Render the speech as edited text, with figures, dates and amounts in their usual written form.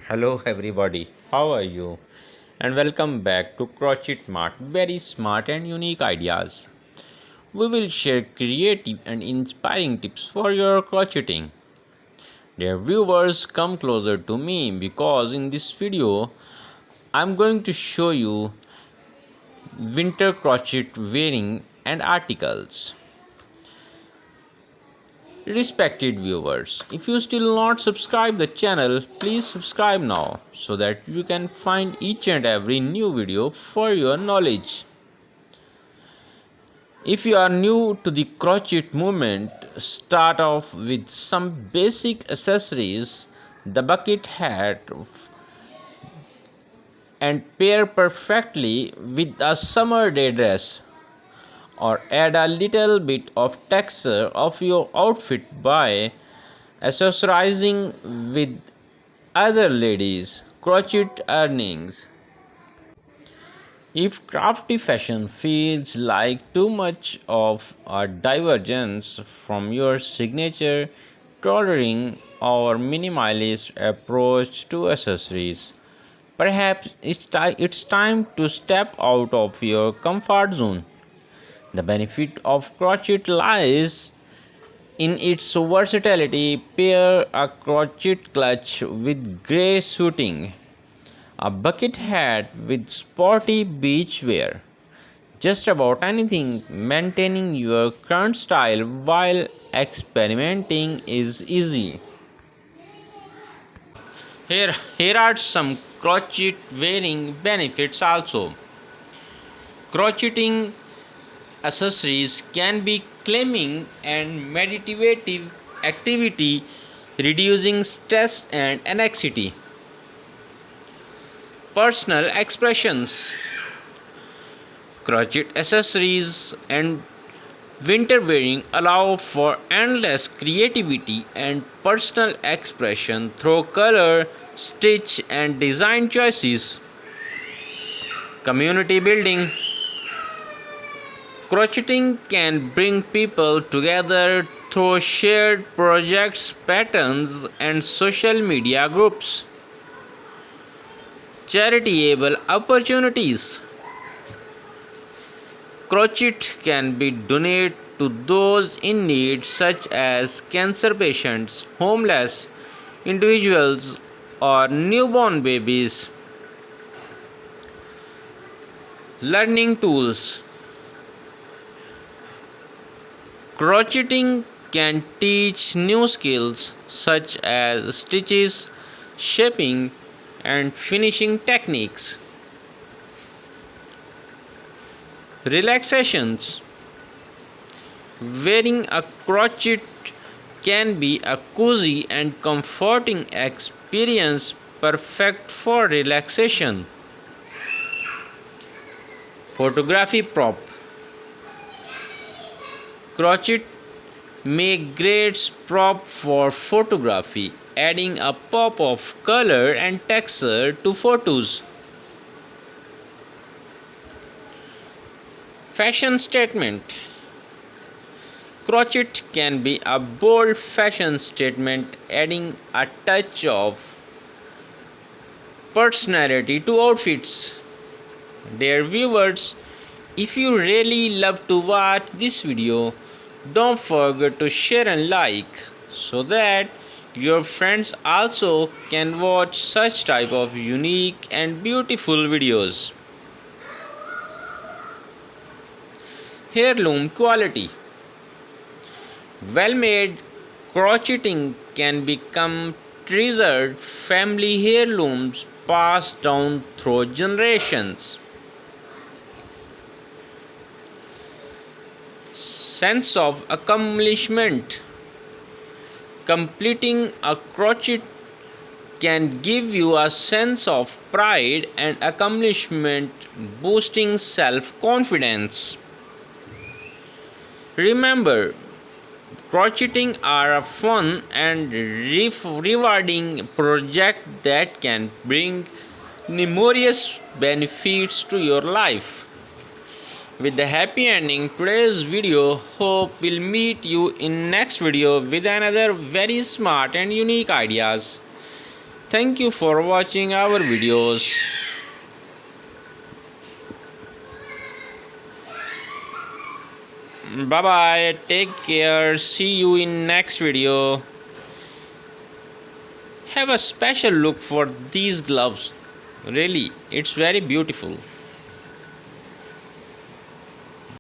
Hello everybody, how are you? And welcome back to Crochet Smart, very smart and unique ideas. We will share creative and inspiring tips for your crocheting. Dear viewers, come closer to me because in this video I'm going to show you winter crochet wearing and articles. Respected viewers, if you still not subscribe the channel, please subscribe now so that you can find each and every new video for your knowledge. If you are new to the crochet movement, start off with some basic accessories, the bucket hat, and pair perfectly with a summer day dress, or add a little bit of texture of your outfit by accessorizing with other ladies' crochet earnings. If crafty fashion feels like too much of a divergence from your signature tailoring or minimalist approach to accessories, perhaps it's time to step out of your comfort zone. The benefit of crochet lies in its versatility. Pair a crochet clutch with grey suiting, a bucket hat with sporty beach wear, just about anything. Maintaining your current style while experimenting is easy. Here are some crochet wearing benefits also. Crocheting accessories can be calming and meditative activity, reducing stress and anxiety. Personal expressions. Crochet accessories and winter wearing allow for endless creativity and personal expression through color, stitch, and design choices. Community building. Crocheting can bring people together through shared projects, patterns, and social media groups. Charitable opportunities. Crochet can be donated to those in need, such as cancer patients, homeless individuals, or newborn babies. Learning tools. Crocheting can teach new skills such as stitches, shaping, and finishing techniques. Relaxations. Wearing a crochet can be a cozy and comforting experience, perfect for relaxation. Photography prop. Crochet make great prop for photography, adding a pop of color and texture to photos. Fashion statement. Crochet can be a bold fashion statement, adding a touch of personality to outfits. Dear viewers, if you really love to watch this video, don't forget to share and like so that your friends also can watch such type of unique and beautiful videos. Heirloom quality. Well-made crocheting can become treasured family heirlooms passed down through generations. Sense of accomplishment. Completing a crochet can give you a sense of pride and accomplishment, boosting self-confidence. Remember, crocheting are a fun and rewarding project that can bring numerous benefits to your life. With the happy ending today's video, hope we'll meet you in next video with another very smart and unique ideas. Thank you for watching our videos. Bye bye. Take care. See you in next video. Have a special look for these gloves. Really, it's very beautiful.